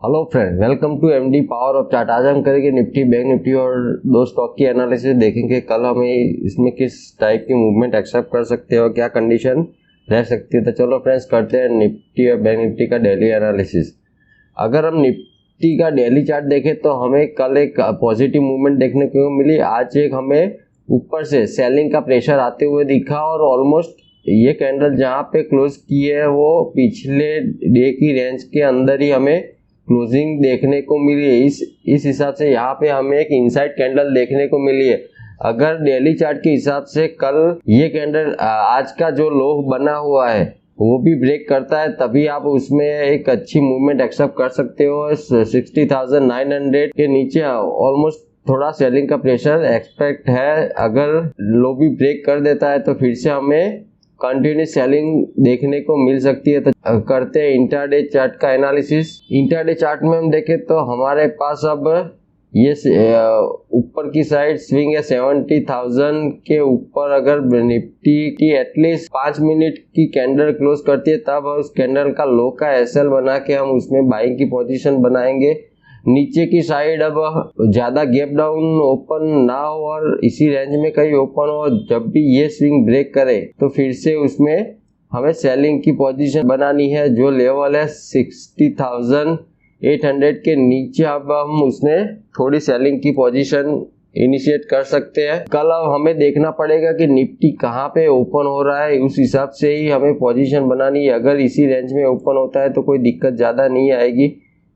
Hello friend, welcome to MD power of chart. आज हम करेंगे निफ्टी, बैंक निफ्टी और दो स्टॉक की एनालिसिस। देखेंगे कल हमें इसमें किस टाइप की मूवमेंट एक्सेप्ट कर सकते हैं और क्या कंडीशन रह सकती है। तो चलो फ्रेंड्स, करते हैं निफ्टी और बैंक निफ्टी का डेली एनालिसिस। अगर हम निफ्टी का डेली चार्ट देखें तो हमें कल एक पॉजिटिव मूवमेंट देखने को मिली। आज एक हमें ऊपर से सेलिंग का प्रेशर आते हुए दिखा और ऑलमोस्ट ये कैंडल जहाँ पे क्लोज की है वो पिछले डे की रेंज के अंदर ही हमें क्लोजिंग देखने को मिली है। इस हिसाब से यहाँ पे हमें एक इनसाइड कैंडल देखने को मिली है। अगर डेली चार्ट के हिसाब से कल ये कैंडल आज का जो लो बना हुआ है वो भी ब्रेक करता है, तभी आप उसमें एक अच्छी मूवमेंट एक्सेप्ट कर सकते हो। 60,900 के नीचे ऑलमोस्ट थोड़ा सेलिंग का प्रेशर एक्सपेक्ट है। अगर लो भी ब्रेक कर देता है तो फिर से हमें कंटिन्यूस सेलिंग देखने को मिल सकती है। तो करते हैं इंट्राडे चार्ट का एनालिसिस। इंट्राडे चार्ट में हम देखें तो हमारे पास अब ये ऊपर की साइड स्विंग है 70,000 के ऊपर। अगर निफ्टी की एटलीस्ट 5 मिनट की कैंडल क्लोज करती है तब उस कैंडल का लो का एसएल बना के हम उसमें बाइंग की पोजीशन बनाएंगे। नीचे की साइड अब ज्यादा गैप डाउन ओपन ना हो और इसी रेंज में कहीं ओपन हो, जब भी ये स्विंग ब्रेक करे तो फिर से उसमें हमें सेलिंग की पोजीशन बनानी है। जो लेवल है 60,800 के नीचे अब हम उसने थोड़ी सेलिंग की पोजीशन इनिशिएट कर सकते हैं। कल अब हमें देखना पड़ेगा कि निफ्टी कहाँ पे ओपन हो रहा है, उस हिसाब से ही हमें पोजीशन बनानी है। अगर इसी रेंज में ओपन होता है तो कोई दिक्कत ज़्यादा नहीं आएगी,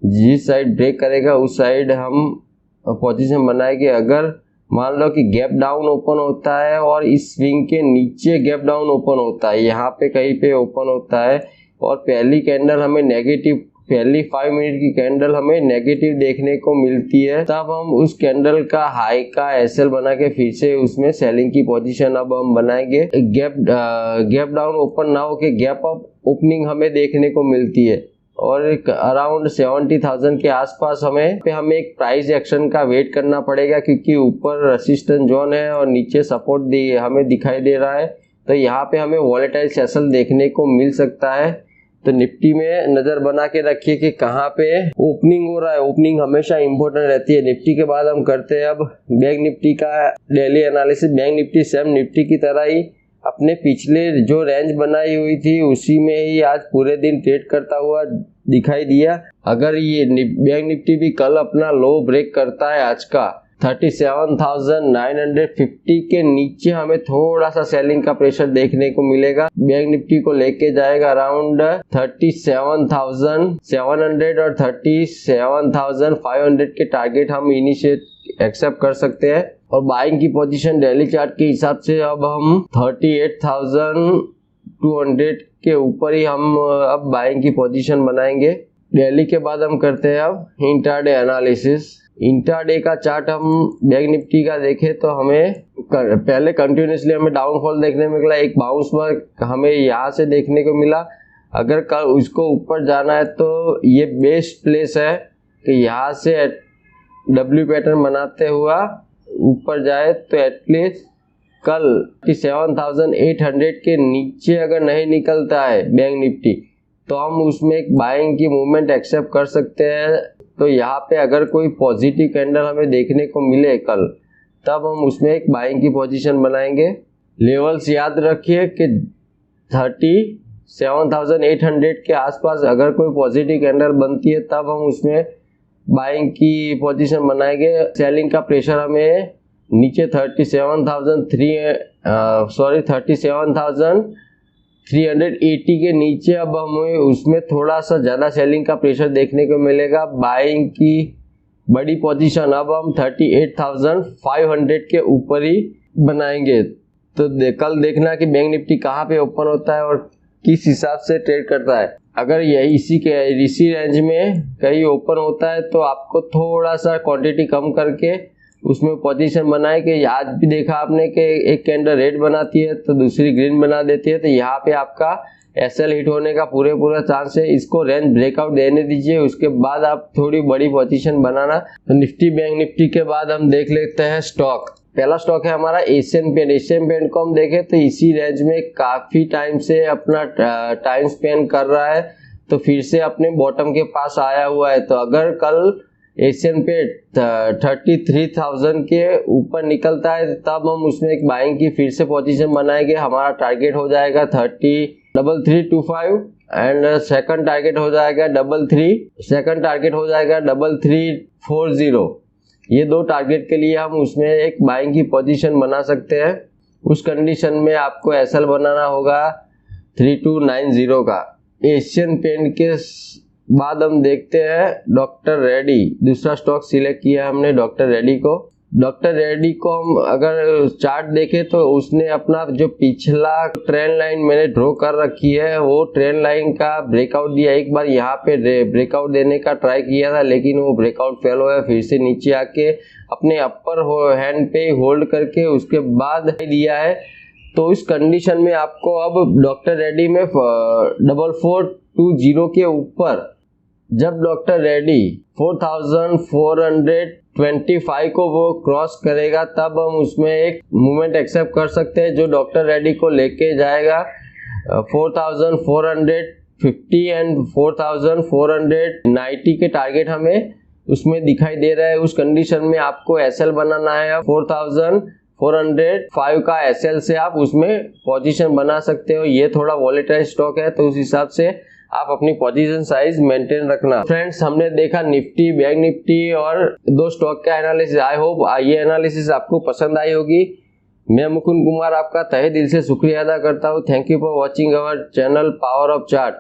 जिस साइड ब्रेक करेगा उस साइड हम पोजीशन बनाएंगे। अगर मान लो कि गैप डाउन ओपन होता है और इस स्विंग के नीचे गैप डाउन ओपन होता है, यहाँ पे कहीं पे ओपन होता है और पहली कैंडल हमें नेगेटिव, पहली 5 मिनट की कैंडल हमें नेगेटिव देखने को मिलती है, तब हम उस कैंडल का हाई का एसएल बना के फिर से उसमें सेलिंग की पोजीशन अब हम बनाएंगे। गैप डाउन ओपन ना हो के गैप अप ओपनिंग हमें देखने को मिलती है और एक अराउंड 70,000 के आसपास हमें एक प्राइस एक्शन का वेट करना पड़ेगा, क्योंकि ऊपर रेसिस्टेंस जोन है और नीचे सपोर्ट हमें दिखाई दे रहा है। तो यहाँ पे हमें वॉलेटाइल सेशन देखने को मिल सकता है। तो निफ्टी में नजर बना के रखिए कि कहाँ पे ओपनिंग हो रहा है। ओपनिंग हमेशा इंपॉर्टेंट रहती है। निफ्टी के बाद हम करते हैं अब बैंक निफ्टी का daily analysis. Bank Nifty same Nifty की तरह ही अपने पिछले जो रेंज बनाई हुई थी उसी में ही आज पूरे दिन ट्रेड करता हुआ दिखाई दिया। अगर ये बैंक निफ्टी भी कल अपना लो ब्रेक करता है आज का 37,950 के नीचे, हमें थोड़ा सा सेलिंग का प्रेशर देखने को मिलेगा। बैंक निफ्टी को लेके जाएगा अराउंड 37,700 और 37,500 के टारगेट हम इनिशिएट एक्सेप्ट कर सकते हैं। और बाइंग की पोजीशन डेली चार्ट के हिसाब से अब हम 38,200 के ऊपर ही हम अब बाइंग की पोजीशन बनाएंगे। डेली के बाद हम करते हैं अब इंट्राडे एनालिसिस। इंट्राडे का चार्ट हम बैंक निफ्टी का देखें तो हमें पहले कंटिन्यूसली हमें डाउनफॉल देखने में मिला, एक बाउंस बैक हमें यहाँ से देखने को मिला। अगर कल उसको ऊपर जाना है तो ये बेस्ट प्लेस है कि यहाँ से डब्ल्यू पैटर्न बनाते हुआ ऊपर जाए, तो एटलीस्ट कल 7,800 के नीचे अगर नहीं निकलता है बैंक निफ्टी तो हम उसमें एक बाइंग की मूवमेंट एक्सेप्ट कर सकते हैं। तो यहाँ पे अगर कोई पॉजिटिव कैंडल हमें देखने को मिले कल, तब हम उसमें एक बाइंग की पोजीशन बनाएंगे। लेवल्स याद रखिए कि 37,800 के आसपास अगर कोई पॉजिटिव कैंडल बनती है तब हम उसमें बाइंग की पोजीशन बनाएंगे। सेलिंग का प्रेशर हमें नीचे 37,380 के नीचे अब हमें उसमें थोड़ा सा ज़्यादा सेलिंग का प्रेशर देखने को मिलेगा। बाइंग की बड़ी पोजीशन अब हम 38,500 के ऊपर ही बनाएंगे। तो कल देखना कि बैंक निफ्टी कहाँ पे ओपन होता है और किस हिसाब से ट्रेड करता है। अगर यही इसी रेंज में कहीं ओपन होता है तो आपको थोड़ा सा क्वांटिटी कम करके उसमें पोजीशन बनाए। कि आज भी देखा आपने कि एक कैंडल रेड बनाती है तो दूसरी ग्रीन बना देती है, तो यहाँ पे आपका एसएल हिट होने का पूरा चांस है। इसको रेंज ब्रेकआउट देने दीजिए, उसके बाद आप थोड़ी बड़ी पोजीशन बनाना। तो निफ्टी बैंक निफ्टी के बाद हम देख लेते हैं स्टॉक। पहला स्टॉक है हमारा एशियन पेंट। एशियन पेंट को हम देखें तो इसी रेंज में काफी टाइम से अपना टाइम स्पेंड कर रहा है। तो फिर से अपने बॉटम के पास आया हुआ है। तो अगर कल एशियन पे 33,000 के ऊपर निकलता है तब हम उसमें एक बाइंग की फिर से पोजीशन बनाएंगे। हमारा टारगेट हो जाएगा 33,325 एंड सेकंड टारगेट हो जाएगा 3340। ये दो टारगेट के लिए हम उसमें एक बाइंग की पोजीशन बना सकते हैं। उस कंडीशन में आपको एसएल बनाना होगा 3290 का। एशियन पेंट के बाद हम देखते हैं डॉक्टर रेड्डी। दूसरा स्टॉक सिलेक्ट किया हमने डॉक्टर रेड्डी को। डॉक्टर रेड्डी को हम अगर चार्ट देखें तो उसने अपना जो पिछला ट्रेंड लाइन मैंने ड्रॉ कर रखी है वो ट्रेंड लाइन का ब्रेकआउट दिया। एक बार यहाँ पे ब्रेकआउट देने का ट्राई किया था लेकिन वो ब्रेकआउट फेल हुआ। फिर से नीचे आके अपने अपर हैंड पे होल्ड करके उसके बाद दिया है। तो इस कंडीशन में आपको अब डॉक्टर रेड्डी में 4420 के ऊपर जब डॉक्टर रेड्डी 4425 को वो क्रॉस करेगा तब हम उसमें एक मूवमेंट एक्सेप्ट कर सकते हैं जो डॉक्टर रेड्डी को लेके जाएगा 4450 एंड 4490 के टारगेट हमें उसमें दिखाई दे रहा है। उस कंडीशन में आपको एसएल बनाना है 4405 का एसएल से आप उसमें पोजीशन बना सकते हो। ये थोड़ा वॉलेटाइल स्टॉक है तो उस हिसाब से आप अपनी पोजीशन साइज मेंटेन रखना। फ्रेंड्स, हमने देखा निफ्टी, बैंक निफ्टी और दो स्टॉक का एनालिसिस। आई होप ये एनालिसिस आपको पसंद आई होगी। मैं मुकुंद कुमार आपका तहे दिल से शुक्रिया अदा करता हूँ। Thank you for watching our channel power of chart.